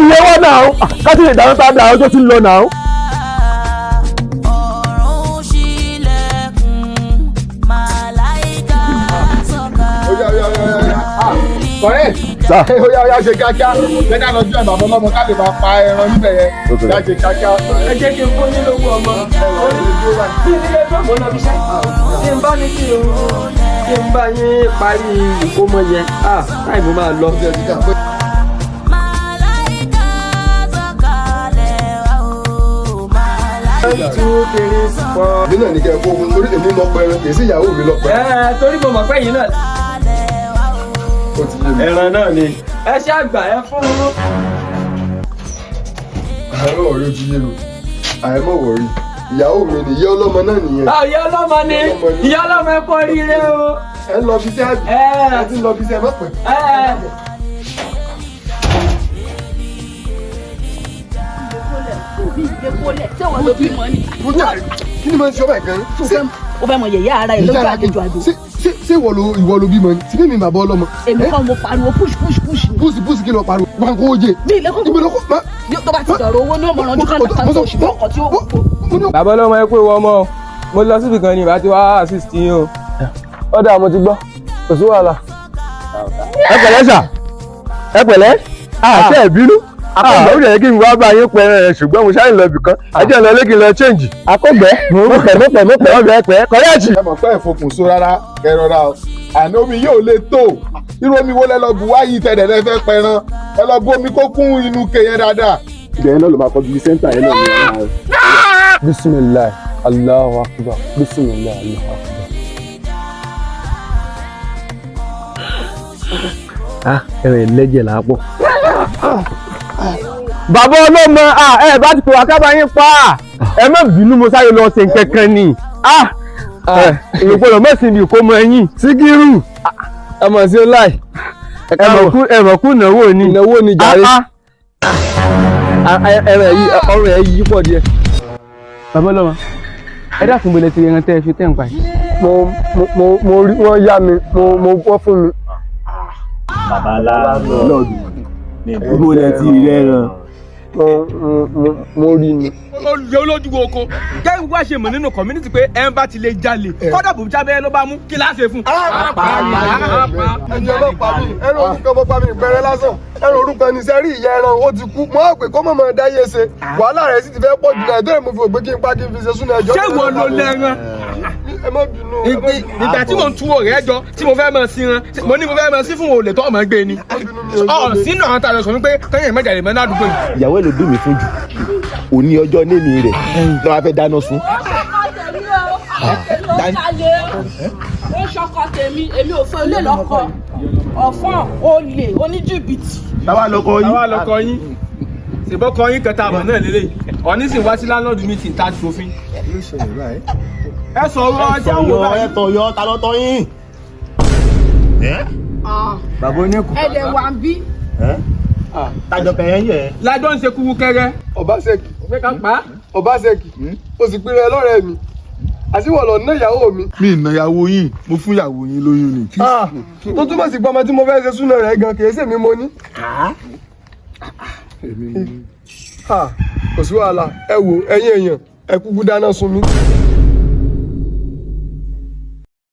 igi yẹn wá náà ká sì lè dáná tá a dà ọjọ́ tí ń lọ náà. Kọ̀rẹ́ oya ṣe kíákíá lẹ́dá lọ sí ọ̀nà ọmọ ká lè máa pa ẹran níbẹ̀ yẹn oya ṣe kíákíá. ẹ jẹ́ kí n fún yín lówó ọmọ tí ilé tó mọ̀ náà fi ṣe kí n bá ní kí n bá yín parí ìkómọ yẹn táì mo máa lọ. Èmi náà ní kẹ́ ẹ fún mi torí èmi lọ pẹ́ kì í sí ìyàwó mi lọ pẹ́. Torí mo mọ̀ pé yìí náà ẹran náà ni ẹ ṣe àgbà ẹ fún un. Àárọ̀ ọ̀rẹ́ ti yé mi àìmọ̀ wọ̀rí ìyàwó mi ni ìyá ọlọ́mọ náà nìyẹn. Ìyá ọlọ́mọ ni ìyá ọlọ́mọ ẹ kọ́ rírẹ o. Ẹ ń lọ bí iṣẹ́ àgbẹ̀ ẹ ti ń lọ bí iṣẹ́ mọ́pẹ́. Kí ni mo ń ṣe ọmọ ẹ̀gán? Ó fẹ́ mọ yẹ̀yẹ́ ara ẹ̀ lójú àjòjò àjò. Ṣé ìwọ ló bímọ ni? Síbí mi bàbá ọlọ́mọ. Èmi kọ́ mo pariwo push. Push kí lọ pariwo? Wà kó o jẹ. Bí ilé kókó tó bá ti dọ̀rọ̀ owó ní ọmọ ọdún kan tàbí oṣù mọ́kàn tí ó wọ̀. Bàbá ọlọ́mọ ẹ pé ìwọ ọmọ mo lọ síbi kan ní ìbá tí wàá assist yín o. Ọ̀dà mo ti gbọ́ kò sí wàhálà. Ẹ pẹ̀lẹ́ sà ẹ pẹ̀lẹ́ àti ẹ̀ bínú. Ó yẹ kí n wá bá yín pẹ̀rẹ̀ rẹ̀ ṣùgbọ́n mo ṣáà ń lọ ibì kan. Ajẹ́ ń lọ lé kí n lọ change. Akọ́gbẹ́ mọ̀pẹ̀ ọbẹ̀ pẹ̀ kọ́yẹ́ẹ̀tì. Ẹ mọ̀ pé ìfokùn so rárá kẹrọra o. Àná omi yóò lè tó. Irú omi wo lẹ lọ bù wá yìí tẹ̀lẹ̀ lẹ fẹ́ pẹran. Ẹ lọ bu omi kó kún inú ke yẹn dáadáa. Ibẹ̀ yẹn náà ló máa kọ́ bí sẹ́ńtà yẹn náà ní ọ̀la rẹ̀. Bismillah Allahu Akbar Bismillah Allahu Akbar. Ẹ̀rẹ̀ lẹ́jẹ̀ làápọ̀. Bàbá ọlọ́mọ ẹ bá ti pè wá kábà yín pa ẹ má bínú mo sáré lọ ṣe nǹkankan ni ìrògbọ́dọ̀ mẹ́sìn mi kò mọ ẹ̀yìn Síkírù ọmọ sí ọláì ẹ̀mọ̀kú ìnáwó ni jàre ọrọ̀ ẹ̀ yí pọ̀ díẹ̀. Bàbá ọlọ́mọ ẹ dákun bẹ̀rẹ̀ ti ẹran tẹ́ ẹ fi tẹ́ ń pa yìí. Mo rí wọ́n yá mi mo bọ́ fún mi. Bàbá landlord ìbò rẹ̀ ti rẹ̀ ràn. Mo rí ni. Olójú oko kẹ́hìn wá ṣe mọ̀ nínú community pé ẹ̀ ń bá ti lè jalè kọ́dà bò jábẹ́ ló bá mú kí láṣẹ fún. Ẹjọ́ ọlọ́pàá mi ẹran orúkọ bọ́ pa mi ìpẹrẹ lásán ẹran orúkọ ẹni sẹ́rí ìyá ẹran ó ti kú mọ́ àpè kó mọ̀mọ́ dáyé ṣe wàhálà rẹ̀ sì ti fẹ́ pọ̀ jù náà ẹ̀dọ́ mo fi òpé kí n pa kí n fi ṣe súnà ẹjọ́. Ṣé ìwọ ló lẹ́ran? Ẹ má bínú. Ìgbà tí mò ń túwò rẹ̀ jọ tí mo fẹ́ mọ̀ sí ran mo ní mo fẹ́ mọ̀ sí fún olè tó ọmọ gbé ni. Sínú àwọn tààrà sọ wípé kẹ́yìn mẹ́jàlè mẹ́ ládùúgbò yìí. Ìyàwó ẹ̀ ló dùn mí fún jù òní ọjọ́ némi rẹ̀ lọ́wọ́ fẹ́ dáná sun. Ó ṣọkọ tèmi èmi ò fẹ́ ilé lọ́kọ ọ̀fọ́n olè oníjìbìtì. Táwa lọkọ yín ṣèbọ́kọ yín kẹta àbọ̀ náà lélẹ̀ ọ̀ní sì wá sí landlord meeting tá a ti fòfin. Ẹ sọ̀rọ̀ ọjà wò báyìí. Ẹ tọ̀yọ̀ ta ló tọ́ yín. Bàbá oníkù. Ẹ̀dẹ̀ wà ń bí. Tájọ kẹyẹ yẹ. Lájọ́ ń ṣe kúrú kẹ́rẹ́. Ọbaṣẹ́kì o sì pinnu ẹ lọ́rẹ́ mi àtiwọ̀ lọ ná ìyàwó mi. Mi ìná ìyàwó yín mo fún ìyàwó yín lóyún ni. Tó túmọ̀ sí gbọ́mọ tí mo fẹ́ ṣe súnà rẹ̀ gan kìí ṣèmi mo ní. Kò sí wàhálà ẹ wò ẹ̀yin èèyàn ẹ kúkú dáná sun mi.